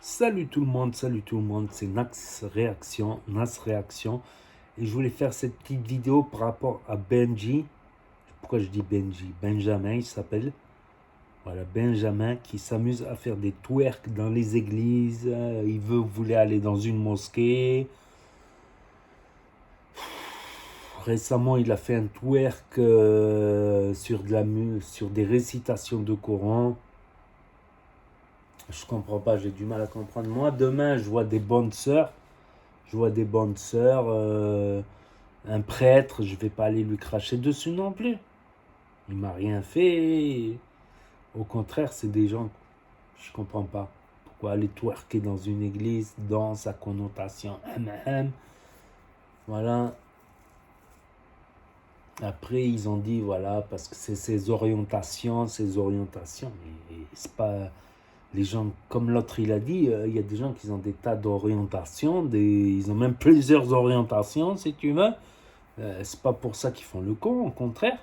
Salut tout le monde, c'est Nas Réaction, et je voulais faire cette petite vidéo par rapport à Benji. Pourquoi je dis Benji? Benjamin, il s'appelle. Voilà, Benjamin qui s'amuse à faire des twerks dans les églises. Voulait aller dans une mosquée. Récemment, il a fait un twerk sur des récitations de Coran. Je comprends pas, j'ai du mal à comprendre. Moi, demain, je vois des bonnes sœurs, un prêtre, je vais pas aller lui cracher dessus non plus. Il m'a rien fait. Au contraire, c'est des gens, je comprends pas. Pourquoi aller twerker dans une église, dans sa connotation Voilà. Après, ils ont dit, voilà, parce que c'est ses orientations. Mais c'est pas. Les gens, comme l'autre il a dit, il y a des gens qui ont des tas d'orientations, ils ont même plusieurs orientations, si tu veux. C'est pas pour ça qu'ils font le con, au contraire.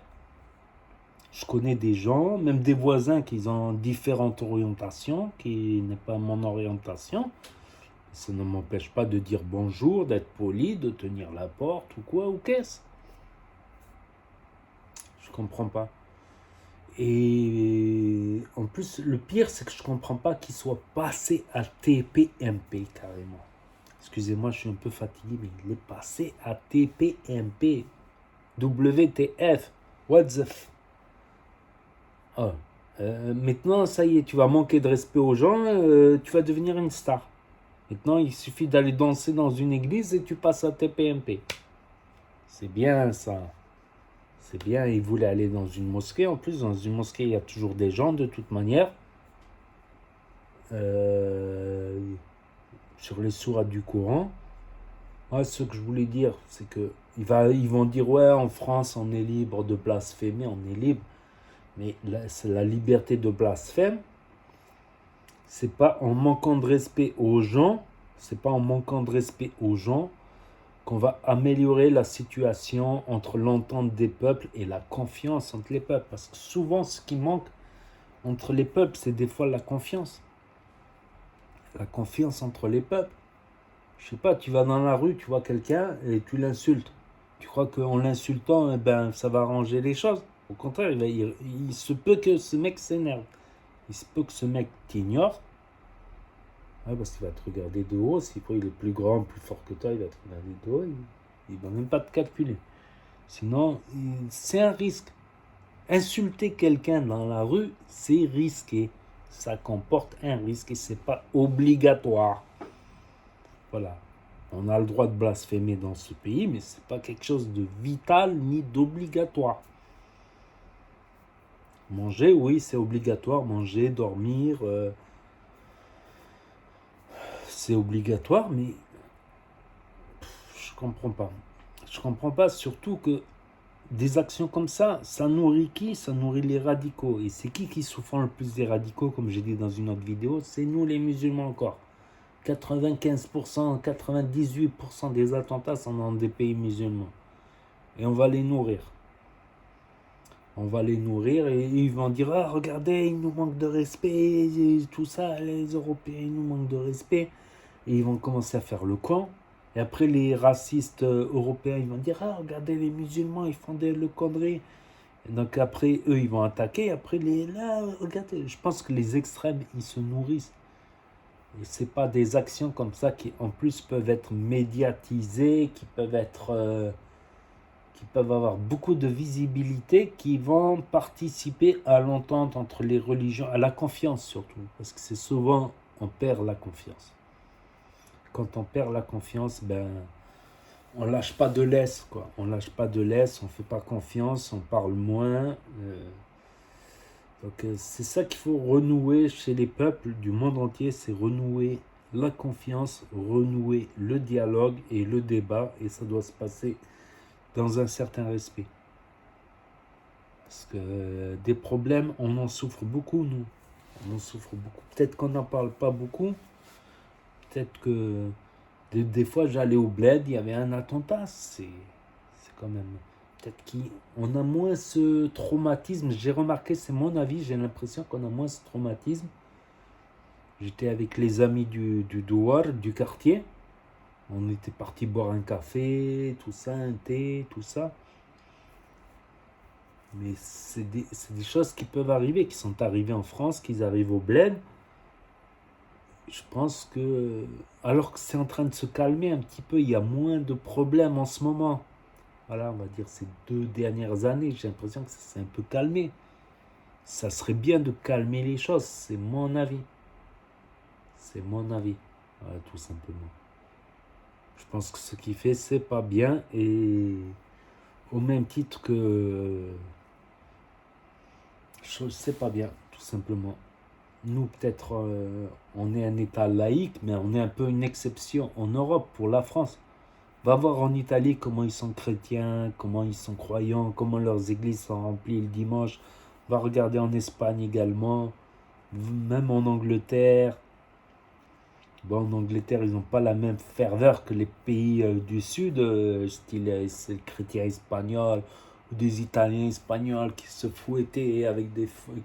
Je connais des gens, même des voisins qui ont différentes orientations, qui n'est pas mon orientation. Ça ne m'empêche pas de dire bonjour, d'être poli, de tenir la porte ou quoi, ou qu'est-ce. Je comprends pas. Et en plus, le pire, c'est que je comprends pas qu'il soit passé à TPMP carrément. Excusez-moi, je suis un peu fatigué, mais il est passé à TPMP. WTF. What the f... Oh. Maintenant, ça y est, tu vas manquer de respect aux gens, tu vas devenir une star. Maintenant, il suffit d'aller danser dans une église et tu passes à TPMP. C'est bien ça. C'est bien, il voulait aller dans une mosquée. En plus, dans une mosquée, il y a toujours des gens de toute manière. Sur les sourates du Coran. Moi, ce que je voulais dire, c'est que ils vont dire, ouais, en France, on est libre de blasphémer, on est libre. Mais c'est la liberté de blasphème. C'est pas en manquant de respect aux gens, qu'on va améliorer la situation entre l'entente des peuples et la confiance entre les peuples. Parce que souvent, ce qui manque entre les peuples, c'est des fois la confiance. La confiance entre les peuples. Je sais pas, tu vas dans la rue, tu vois quelqu'un et tu l'insultes. Tu crois qu'en l'insultant, ça va arranger les choses? Au contraire, il se peut que ce mec s'énerve. Il se peut que ce mec t'ignore. Ouais, parce qu'il va te regarder de haut. Si il est plus grand, plus fort que toi, il va te regarder de haut. Il va même pas te calculer. Sinon, c'est un risque. Insulter quelqu'un dans la rue, c'est risqué. Ça comporte un risque et c'est pas obligatoire. Voilà. On a le droit de blasphémer dans ce pays, mais c'est pas quelque chose de vital ni d'obligatoire. Manger, oui, c'est obligatoire. Manger, dormir, c'est obligatoire, mais je comprends pas. Je comprends pas, surtout que des actions comme ça nourrit qui? Ça nourrit les radicaux. Et c'est qui souffre le plus des radicaux, comme j'ai dit dans une autre vidéo? C'est nous les musulmans encore. 95%, 98% des attentats sont dans des pays musulmans. Et on va les nourrir. On va les nourrir et ils vont dire, ah regardez, il nous manque de respect, tout ça, les Européens, ils nous manquent de respect. Et ils vont commencer à faire le con. Et après, les racistes européens, ils vont dire, ah regardez, les musulmans, ils font le connerie. Et donc après, eux, ils vont attaquer. Après, là, regardez, je pense que les extrêmes, ils se nourrissent. Et c'est pas des actions comme ça qui, en plus, peuvent être médiatisées, qui peuvent avoir beaucoup de visibilité, qui vont participer à l'entente entre les religions, à la confiance surtout, parce que c'est souvent on perd la confiance. Quand on perd la confiance, on lâche pas de laisse, quoi. On lâche pas de laisse, on fait pas confiance, on parle moins. Donc c'est ça qu'il faut renouer chez les peuples du monde entier, c'est renouer la confiance, renouer le dialogue et le débat, et ça doit se passer dans un certain respect. Parce que des problèmes, on en souffre beaucoup, nous. On en souffre beaucoup. Peut-être qu'on n'en parle pas beaucoup. Peut-être que des fois, j'allais au bled, il y avait un attentat. C'est quand même... Peut-être qu'on a moins ce traumatisme. J'ai remarqué, c'est mon avis, j'ai l'impression qu'on a moins ce traumatisme J'étais avec les amis du douar, du quartier. On était parti boire un café, tout ça, un thé, tout ça. Mais c'est des choses qui peuvent arriver, qui sont arrivées en France, qui arrivent au bled. Je pense que, alors que c'est en train de se calmer un petit peu, il y a moins de problèmes en ce moment. Voilà, on va dire ces 2 dernières années, j'ai l'impression que ça s'est un peu calmé. Ça serait bien de calmer les choses, c'est mon avis. C'est mon avis, voilà, tout simplement. Je pense que ce qu'il fait, c'est pas bien, et au même titre que c'est pas bien, tout simplement. Nous, peut-être, on est un État laïque, mais on est un peu une exception en Europe pour la France. Va voir en Italie comment ils sont chrétiens, comment ils sont croyants, comment leurs églises sont remplies le dimanche. Va regarder en Espagne également, même en Angleterre. Bon, en Angleterre, ils n'ont pas la même ferveur que les pays du Sud, style c'est le chrétien espagnol, ou des Italiens espagnols qui se fouettaient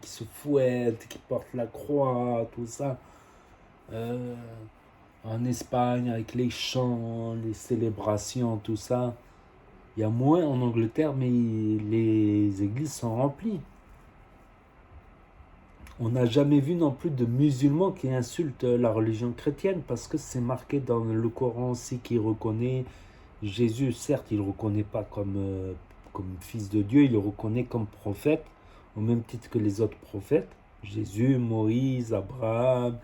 qui se fouettent, qui portent la croix, tout ça. Euh, En Espagne, avec les chants, les célébrations, tout ça. Il y a moins en Angleterre, mais les églises sont remplies. On n'a jamais vu non plus de musulmans qui insultent la religion chrétienne, parce que c'est marqué dans le Coran aussi qui reconnaît Jésus. Certes, il ne le reconnaît pas comme fils de Dieu, il le reconnaît comme prophète, au même titre que les autres prophètes. Jésus, Moïse, Abraham,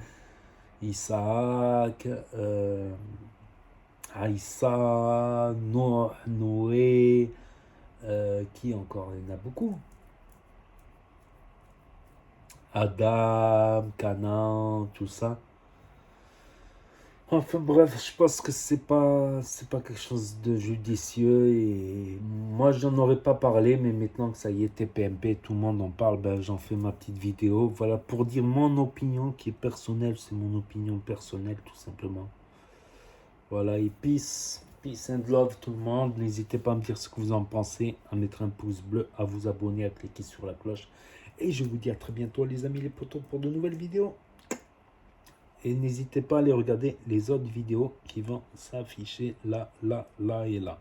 Isaac, Aïssa, Noé, qui encore? Il y en a beaucoup. Adam, Canaan, tout ça. Enfin bref, je pense que c'est pas quelque chose de judicieux, et moi j'en aurais pas parlé, mais maintenant que ça y est, TPMP, tout le monde en parle, ben j'en fais ma petite vidéo. Voilà, pour dire mon opinion qui est personnelle, c'est mon opinion personnelle tout simplement. Voilà, et peace and love tout le monde. N'hésitez pas à me dire ce que vous en pensez, à mettre un pouce bleu, à vous abonner, à cliquer sur la cloche. Et je vous dis à très bientôt les amis les potos pour de nouvelles vidéos. Et n'hésitez pas à aller regarder les autres vidéos qui vont s'afficher là, là, là et là.